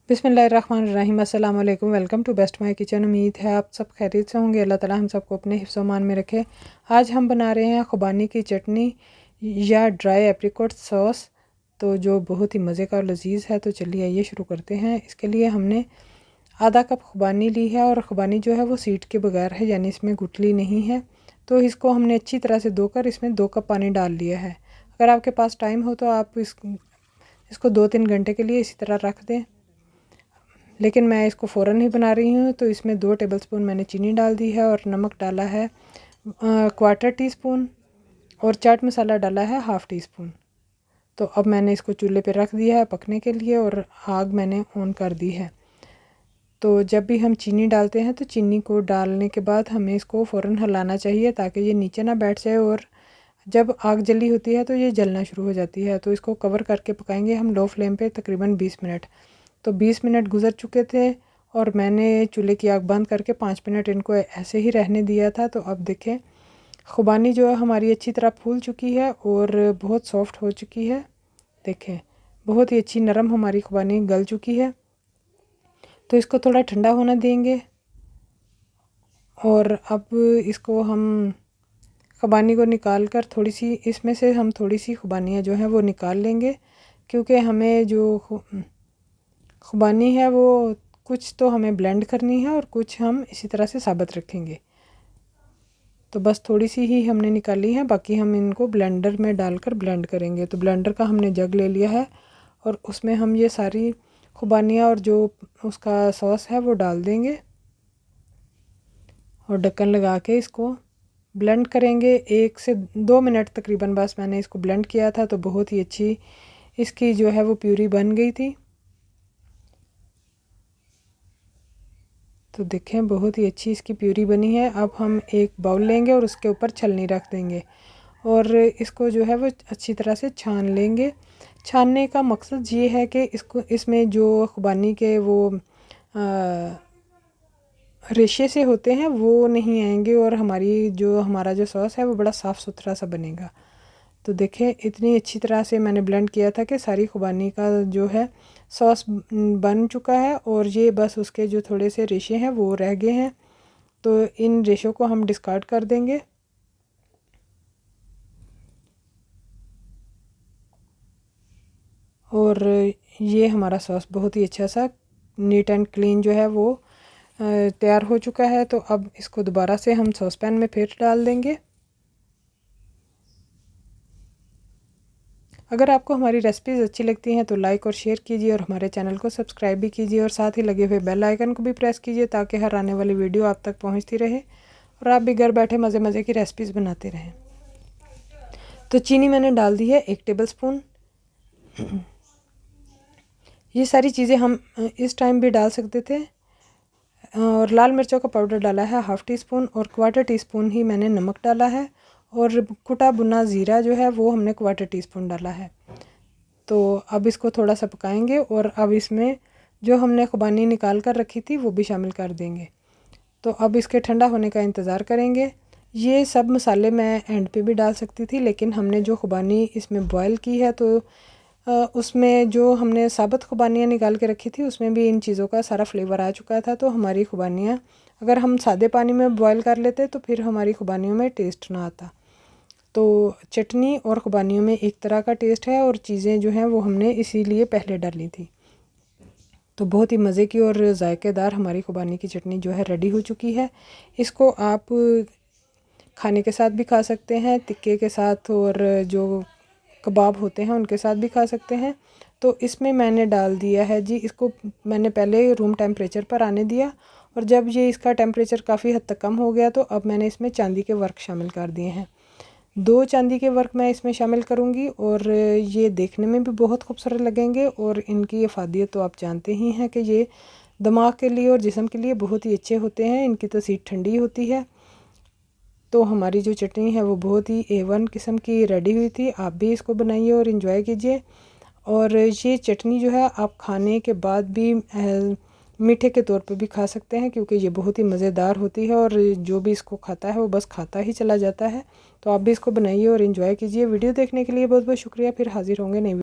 बिस्मिल्लाहिर्रहमानिर्रहीम, अस्सलाम वालेकुम। Welcome to best my kitchen. उम्मीद है आप सब खैरियत से होंगे। अल्लाह ताला हम सबको अपने हिफ्ज़ मान में रखे। आज हम बना रहे हैं खुबानी की चटनी या ड्राई एप्रिकॉट सॉस, तो जो बहुत ही मज़े का और लजीज है। तो चलिए आइए शुरू करते हैं। इसके लिए हमने आधा कप खुबानी ली है और खुबानी जो है वो सीड के बगैर है, यानी इसमें गुठली नहीं है। तो इसको हमने अच्छी तरह से धोकर इसमें 2 कप पानी डाल लिया है। अगर आपके पास टाइम हो तो आप इसको 2-3 घंटे के लिए इसी तरह रख दें, लेकिन मैं इसको फ़ौरन ही बना रही हूँ। तो इसमें 2 टेबलस्पून मैंने चीनी डाल दी है और नमक डाला है 1/4 टीस्पून और चाट मसाला डाला है 1/2 टीस्पून। तो अब मैंने इसको चूल्हे पे रख दिया है पकने के लिए और आग मैंने ऑन कर दी है। तो जब भी हम चीनी डालते हैं तो चीनी को डालने के बाद हमें इसको फ़ौरन हिलाना चाहिए ताकि ये नीचे ना बैठ जाए, और जब आग जली होती है तो ये जलना शुरू हो जाती है। तो इसको कवर करके पकाएंगे हम लो फ्लेम पे तकरीबन 20 मिनट। तो 20 मिनट गुजर चुके थे और मैंने चूल्हे की आग बंद करके 5 मिनट इनको ऐसे ही रहने दिया था। तो अब देखें खुबानी जो है हमारी अच्छी तरह फूल चुकी है और बहुत सॉफ्ट हो चुकी है। देखें बहुत ही अच्छी नरम हमारी खुबानी गल चुकी है। तो इसको थोड़ा ठंडा होना देंगे और अब इसको हम खुबानी को निकाल कर थोड़ी सी इसमें से हम थोड़ी सी खुबानियाँ जो हैं वो निकाल लेंगे, क्योंकि हमें जो खुबानी है वो कुछ तो हमें ब्लेंड करनी है और कुछ हम इसी तरह से साबित रखेंगे। तो बस थोड़ी सी ही हमने निकाली है, बाकी हम इनको ब्लेंडर में डालकर ब्लेंड करेंगे। तो ब्लेंडर का हमने जग ले लिया है और उसमें हम ये सारी खुबानियाँ और जो उसका सॉस है वो डाल देंगे और ढक्कन लगा के इसको ब्लेंड करेंगे 1 से 2 मिनट तकरीबन। बस मैंने इसको ब्लेंड किया था तो बहुत ही अच्छी इसकी जो है वो प्यूरी बन गई थी। तो देखें बहुत ही अच्छी इसकी प्यूरी बनी है। अब हम एक बाउल लेंगे और उसके ऊपर छलनी रख देंगे और इसको जो है वो अच्छी तरह से छान लेंगे। छानने का मकसद ये है कि इसको इसमें जो खुबानी के वो रेशे से होते हैं वो नहीं आएंगे और हमारा जो सॉस है वो बड़ा साफ़ सुथरा सा बनेगा। तो देखें इतनी अच्छी तरह से मैंने ब्लेंड किया था कि सारी खुबानी का जो है सॉस बन चुका है और ये बस उसके जो थोड़े से रेशे हैं वो रह गए हैं। तो इन रेशों को हम डिस्कार्ड कर देंगे। और ये हमारा सॉस बहुत ही अच्छा सा नीट एंड क्लीन जो है वो तैयार हो चुका है। तो अब इसको दोबारा से हम सॉस पैन में फिर डाल देंगे। अगर आपको हमारी रेसिपीज़ अच्छी लगती हैं तो लाइक और शेयर कीजिए और हमारे चैनल को सब्सक्राइब भी कीजिए और साथ ही लगे हुए बेल आइकन को भी प्रेस कीजिए ताकि हर आने वाली वीडियो आप तक पहुंचती रहे और आप भी घर बैठे मज़े मज़े की रेसिपीज़ बनाते रहें। तो चीनी मैंने डाल दी है 1 टेबलस्पून। ये सारी चीज़ें हम इस टाइम भी डाल सकते थे। और लाल मिर्चों का पाउडर डाला है 1/2 टीस्पून और 1/4 टीस्पून ही मैंने नमक डाला है और कुटा भुना ज़ीरा जो है वो हमने 1/4 टीस्पून डाला है। तो अब इसको थोड़ा सा पकाएंगे और अब इसमें जो हमने खुबानी निकाल कर रखी थी वो भी शामिल कर देंगे। तो अब इसके ठंडा होने का इंतज़ार करेंगे। ये सब मसाले मैं एंड पे भी डाल सकती थी, लेकिन हमने जो खुबानी इसमें बॉयल की है तो उसमें जो हमने साबुत खुबानियाँ निकाल के रखी थी उसमें भी इन चीज़ों का सारा फ्लेवर आ चुका था। तो हमारी खुबानियाँ अगर हम सादे पानी में बॉयल कर लेते तो फिर हमारी खुबानियों में टेस्ट ना आता। तो चटनी और खुबानियों में एक तरह का टेस्ट है और चीज़ें जो हैं वो हमने इसीलिए पहले डाली थी। तो बहुत ही मज़े की और जायकेदार हमारी खुबानी की चटनी जो है रेडी हो चुकी है। इसको आप खाने के साथ भी खा सकते हैं, टिक्के के साथ और जो कबाब होते हैं उनके साथ भी खा सकते हैं। तो इसमें मैंने डाल दिया है जी, इसको मैंने पहले रूम टेम्परेचर पर आने दिया और जब ये इसका टेम्परेचर काफ़ी हद तक कम हो गया तो अब मैंने इसमें चांदी के वर्क शामिल कर दिए हैं। 2 चांदी के वर्क मैं इसमें शामिल करूँगी और ये देखने में भी बहुत खूबसूरत लगेंगे और इनकी अफादियत तो आप जानते ही हैं कि ये दिमाग के लिए और जिस्म के लिए बहुत ही अच्छे होते हैं। इनकी तो सीट ठंडी होती है। तो हमारी जो चटनी है वो बहुत ही A1 किस्म की रेडी हुई थी। आप भी इसको बनाइए और इन्जॉय कीजिए। और ये चटनी जो है आप खाने के बाद भी मीठे के तौर पे भी खा सकते हैं, क्योंकि ये बहुत ही मज़ेदार होती है और जो भी इसको खाता है वो बस खाता ही चला जाता है। तो आप भी इसको बनाइए और इन्जॉय कीजिए। वीडियो देखने के लिए बहुत बहुत शुक्रिया। फिर हाजिर होंगे नई